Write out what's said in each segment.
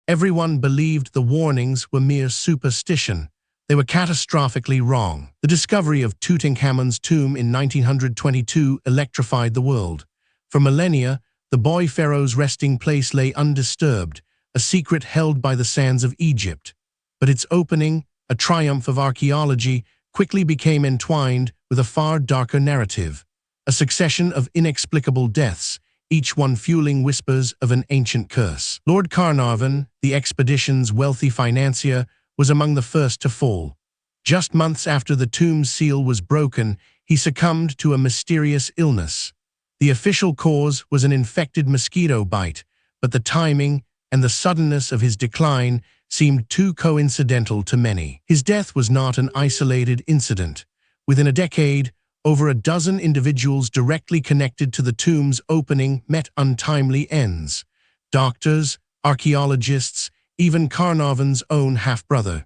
Everyone believed the warnings were mere superstition. They were catastrophically wrong. The discovery of Tutankhamun's tomb in 1922 electrified the world. For millennia, the boy pharaoh's resting place lay undisturbed, a secret held by the sands of Egypt. But its opening, a triumph of archaeology, quickly became entwined with a far darker narrative, a succession of inexplicable deaths, each one fueling whispers of an ancient curse. Lord Carnarvon, the expedition's wealthy financier, was among the first to fall. Just months after the tomb's seal was broken, he succumbed to a mysterious illness. The official cause was an infected mosquito bite, but the timing and the suddenness of his decline seemed too coincidental to many. His death was not an isolated incident. Within a decade, over a dozen individuals directly connected to the tomb's opening met untimely ends. Doctors, archaeologists, even Carnarvon's own half-brother.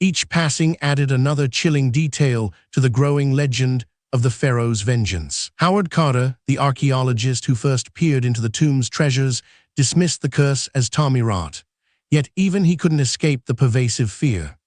Each passing added another chilling detail to the growing legend of the pharaoh's vengeance. Howard Carter, the archaeologist who first peered into the tomb's treasures, dismissed the curse as Tommy rot. Yet even he couldn't escape the pervasive fear.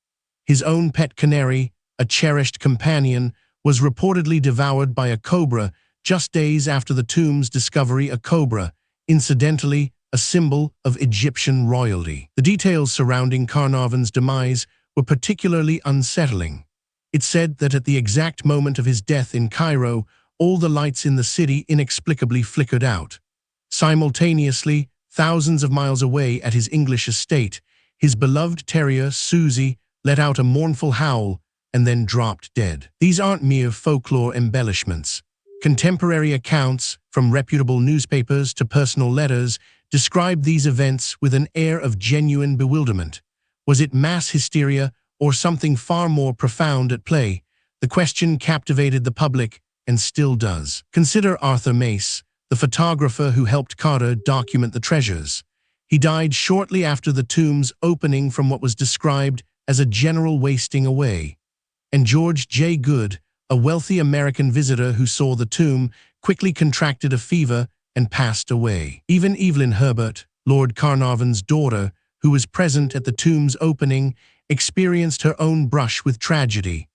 His own pet canary, a cherished companion, was reportedly devoured by a cobra just days after the tomb's discovery. A cobra, incidentally, a symbol of Egyptian royalty. The details surrounding Carnarvon's demise were particularly unsettling. It said that at the exact moment of his death in Cairo, all the lights in the city inexplicably flickered out. Simultaneously, thousands of miles away at his English estate, his beloved terrier, Susie, let out a mournful howl and then dropped dead. These aren't mere folklore embellishments. Contemporary accounts, from reputable newspapers to personal letters, described these events with an air of genuine bewilderment. Was it mass hysteria or something far more profound at play? The question captivated the public and still does. Consider Arthur Mace, the photographer who helped Carter document the treasures. He died shortly after the tomb's opening from what was described as a general wasting away. And George J. Goode, a wealthy American visitor who saw the tomb, quickly contracted a fever and passed away. Even Evelyn Herbert, Lord Carnarvon's daughter, who was present at the tomb's opening, experienced her own brush with tragedy.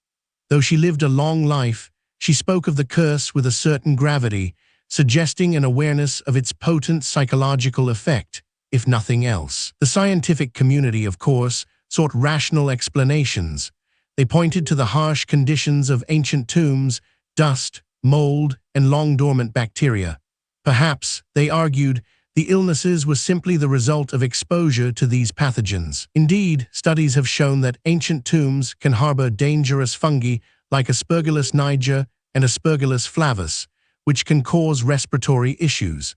Though she lived a long life, she spoke of the curse with a certain gravity, suggesting an awareness of its potent psychological effect, if nothing else. The scientific community, of course, sought rational explanations. They pointed to the harsh conditions of ancient tombs, dust, mold, and long-dormant bacteria. Perhaps, they argued, the illnesses were simply the result of exposure to these pathogens. Indeed, studies have shown that ancient tombs can harbor dangerous fungi like Aspergillus niger and Aspergillus flavus, which can cause respiratory issues.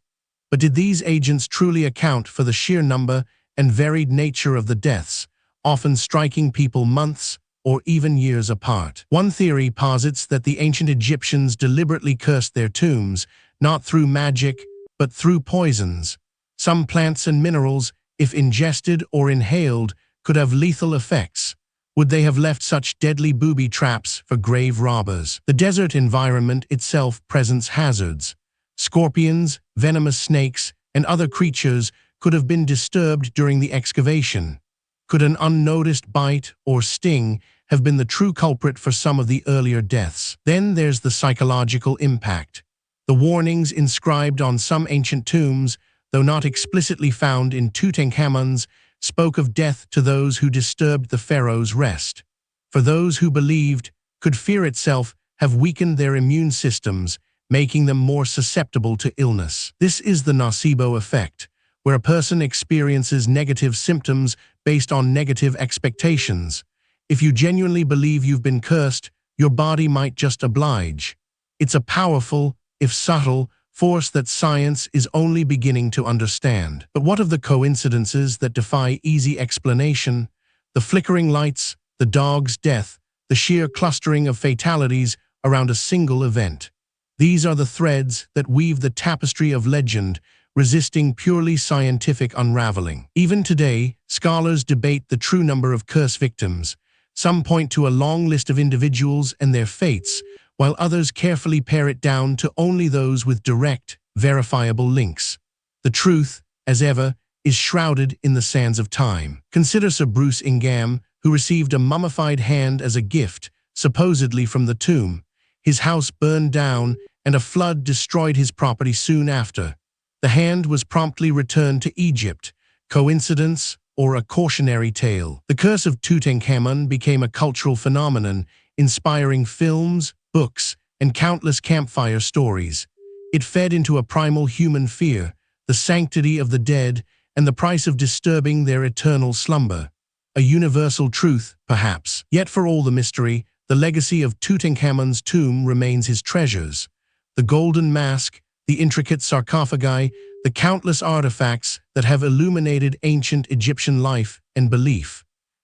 But did these agents truly account for the sheer number and varied nature of the deaths, often striking people months or even years apart? One theory posits that the ancient Egyptians deliberately cursed their tombs, not through magic, but through poisons. Some plants and minerals, if ingested or inhaled, could have lethal effects. Would they have left such deadly booby traps for grave robbers? The desert environment itself presents hazards. Scorpions, venomous snakes, and other creatures could have been disturbed during the excavation. Could an unnoticed bite or sting have been the true culprit for some of the earlier deaths? Then there's the psychological impact. The warnings inscribed on some ancient tombs, though not explicitly found in Tutankhamun's, spoke of death to those who disturbed the pharaoh's rest. For those who believed, could fear itself have weakened their immune systems, making them more susceptible to illness. This is the nocebo effect, where a person experiences negative symptoms based on negative expectations. If you genuinely believe you've been cursed, your body might just oblige. It's a powerful, if subtle, force that science is only beginning to understand. But what of the coincidences that defy easy explanation? The flickering lights, the dog's death, the sheer clustering of fatalities around a single event. These are the threads that weave the tapestry of legend, resisting purely scientific unraveling. Even today, scholars debate the true number of curse victims. Some point to a long list of individuals and their fates, while others carefully pare it down to only those with direct, verifiable links. The truth, as ever, is shrouded in the sands of time. Consider Sir Bruce Ingham, who received a mummified hand as a gift, supposedly from the tomb. His house burned down, and a flood destroyed his property soon after. The hand was promptly returned to Egypt. Coincidence or a cautionary tale? The curse of Tutankhamun became a cultural phenomenon, inspiring films, books, and countless campfire stories. It fed into a primal human fear, the sanctity of the dead, and the price of disturbing their eternal slumber. A universal truth, perhaps. Yet for all the mystery, the legacy of Tutankhamun's tomb remains his treasures. The golden mask, the intricate sarcophagi, the countless artifacts that have illuminated ancient Egyptian life and belief.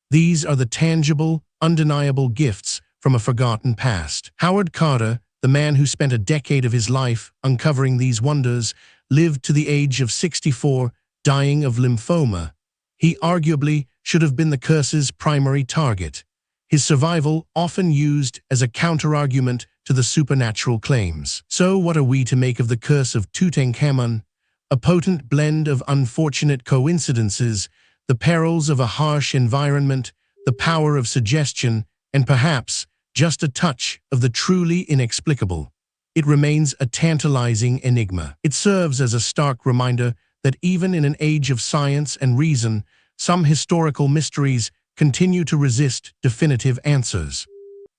These are the tangible, undeniable gifts from a forgotten past. Howard Carter, the man who spent a decade of his life uncovering these wonders, lived to the age of 64, dying of lymphoma. He arguably should have been the curse's primary target. His survival often used as a counterargument to the supernatural claims. So what are we to make of the curse of Tutankhamun? A potent blend of unfortunate coincidences, the perils of a harsh environment, the power of suggestion, and perhaps just a touch of the truly inexplicable. It remains a tantalizing enigma. It serves as a stark reminder that even in an age of science and reason, some historical mysteries continue to resist definitive answers.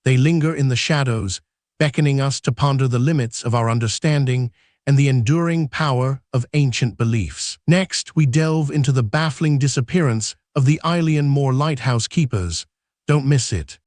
They linger in the shadows, beckoning us to ponder the limits of our understanding and the enduring power of ancient beliefs. Next, we delve into the baffling disappearance of the Eilean Mor lighthouse keepers. Don't miss it.